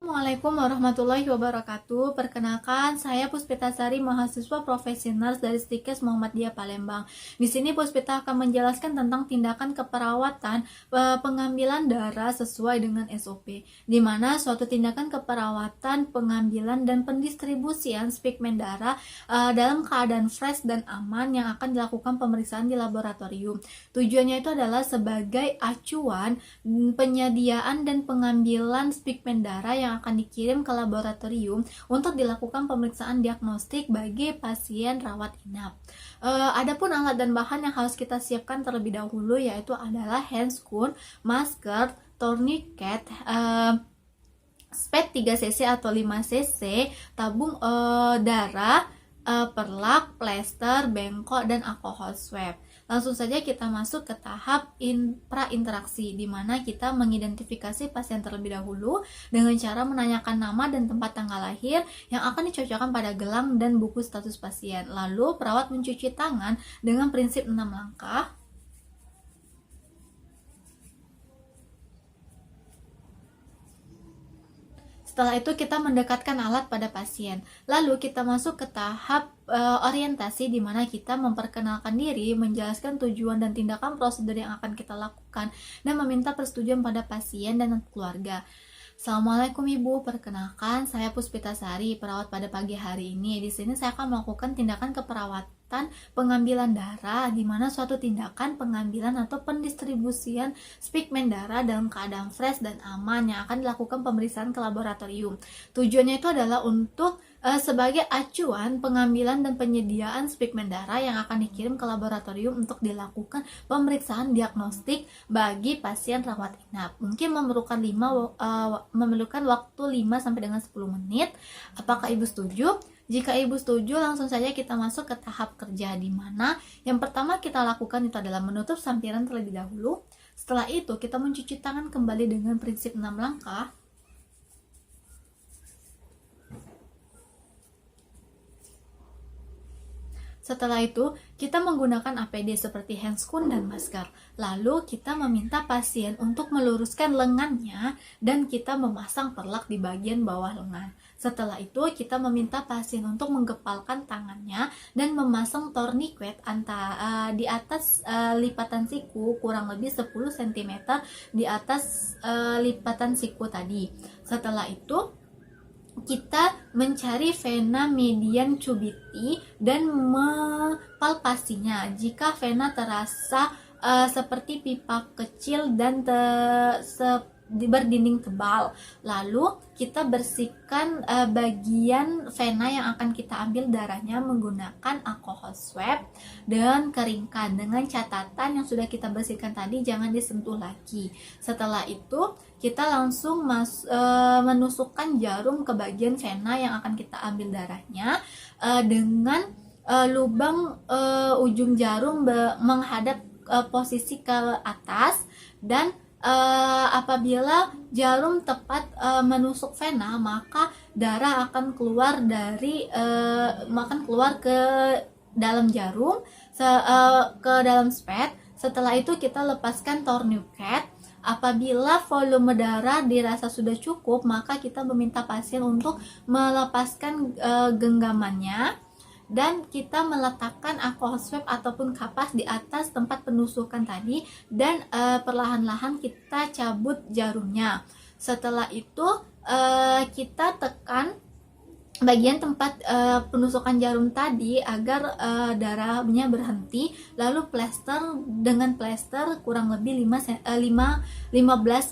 Assalamualaikum warahmatullahi wabarakatuh. Perkenalkan, saya Puspitasari, mahasiswa profesi nurse dari Stikes Muhammadiyah Palembang. Di sini Puspita akan menjelaskan tentang tindakan keperawatan pengambilan darah sesuai dengan SOP, di mana suatu tindakan keperawatan pengambilan dan pendistribusian spikmen darah dalam keadaan fresh dan aman yang akan dilakukan pemeriksaan di laboratorium. Tujuannya itu adalah sebagai acuan penyediaan dan pengambilan spikmen darah yang akan dikirim ke laboratorium untuk dilakukan pemeriksaan diagnostik bagi pasien rawat inap. Adapun alat dan bahan yang harus kita siapkan terlebih dahulu yaitu adalah handscoon, masker, tourniquet, spet 3 cc atau 5 cc, tabung darah, perlak, plester, bengkok, dan alkohol swab. Langsung saja kita masuk ke tahap prainteraksi, di mana kita mengidentifikasi pasien terlebih dahulu dengan cara menanyakan nama dan tempat tanggal lahir yang akan dicocokkan pada gelang dan buku status pasien. Lalu perawat mencuci tangan dengan prinsip 6 langkah. Setelah itu kita mendekatkan alat pada pasien. Lalu kita masuk ke tahap orientasi, di mana kita memperkenalkan diri, menjelaskan tujuan dan tindakan prosedur yang akan kita lakukan, dan meminta persetujuan pada pasien dan keluarga. Assalamualaikum Ibu, perkenalkan saya Puspitasari, perawat pada pagi hari ini. Di sini saya akan melakukan tindakan keperawatan pengambilan darah, di mana suatu tindakan pengambilan atau pendistribusian spikmen darah dalam keadaan fresh dan aman yang akan dilakukan pemeriksaan ke laboratorium. Tujuannya itu adalah untuk sebagai acuan pengambilan dan penyediaan spikmen darah yang akan dikirim ke laboratorium untuk dilakukan pemeriksaan diagnostik bagi pasien rawat inap. Mungkin memerlukan waktu 5 sampai dengan 10 menit. Apakah Ibu setuju? Jika Ibu setuju, langsung saja kita masuk ke tahap kerja, di mana yang pertama kita lakukan itu adalah menutup sampiran terlebih dahulu. Setelah itu kita mencuci tangan kembali dengan prinsip 6 langkah. Setelah itu, kita menggunakan APD seperti handscoon dan masker. Lalu, kita meminta pasien untuk meluruskan lengannya dan kita memasang perlak di bagian bawah lengan. Setelah itu, kita meminta pasien untuk menggepalkan tangannya dan memasang tourniquet di atas lipatan siku kurang lebih 10 cm di atas lipatan siku tadi. Setelah itu, kita mencari vena median cubiti dan mempalpasinya. Jika vena terasa seperti pipa kecil dan berdinding tebal, lalu kita bersihkan bagian vena yang akan kita ambil darahnya menggunakan alkohol swab dan keringkan, dengan catatan yang sudah kita bersihkan tadi jangan disentuh lagi. Setelah itu kita langsung menusukkan jarum ke bagian vena yang akan kita ambil darahnya dengan lubang ujung jarum menghadap posisi ke atas, dan apabila jarum tepat menusuk vena, maka darah akan keluar ke dalam jarum, ke dalam spet. Setelah itu kita lepaskan tourniquet. Apabila volume darah dirasa sudah cukup, maka kita meminta pasien untuk melepaskan genggamannya dan kita meletakkan alkohol swab ataupun kapas di atas tempat penusukan tadi, dan perlahan-lahan kita cabut jarumnya. Setelah itu kita tekan bagian tempat penusukan jarum tadi agar darahnya berhenti, lalu dengan plester kurang lebih 15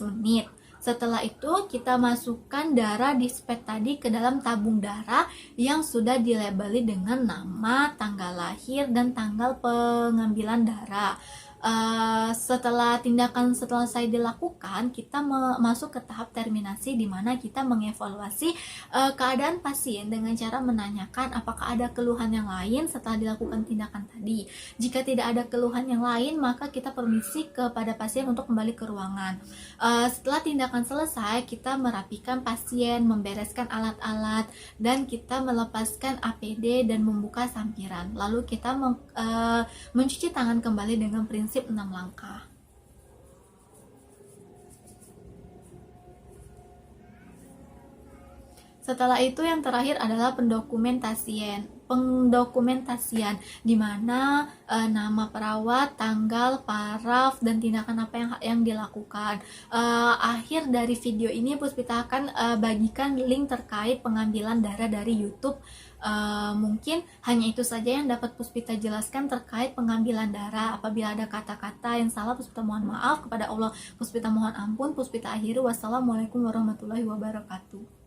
menit. Setelah itu kita masukkan darah di spet tadi ke dalam tabung darah yang sudah dilabeli dengan nama, tanggal lahir, dan tanggal pengambilan darah. Setelah tindakan selesai dilakukan, kita masuk ke tahap terminasi, di mana kita mengevaluasi keadaan pasien dengan cara menanyakan apakah ada keluhan yang lain setelah dilakukan tindakan tadi. Jika tidak ada keluhan yang lain, maka kita permisi kepada pasien untuk kembali ke ruangan. Setelah tindakan selesai, kita merapikan pasien, membereskan alat-alat, dan kita melepaskan APD dan membuka sampiran. Lalu kita mencuci tangan kembali dengan prinsip 6 langkah. Setelah itu yang terakhir adalah pendokumentasian di mana nama perawat, tanggal, paraf, dan tindakan apa yang dilakukan. Akhir dari video ini Puspita akan bagikan link terkait pengambilan darah dari YouTube. Mungkin hanya itu saja yang dapat Puspita jelaskan terkait pengambilan darah. Apabila ada kata-kata yang salah, Puspita mohon maaf. Kepada Allah Puspita mohon ampun. Puspita akhiri. Wassalamualaikum warahmatullahi wabarakatuh.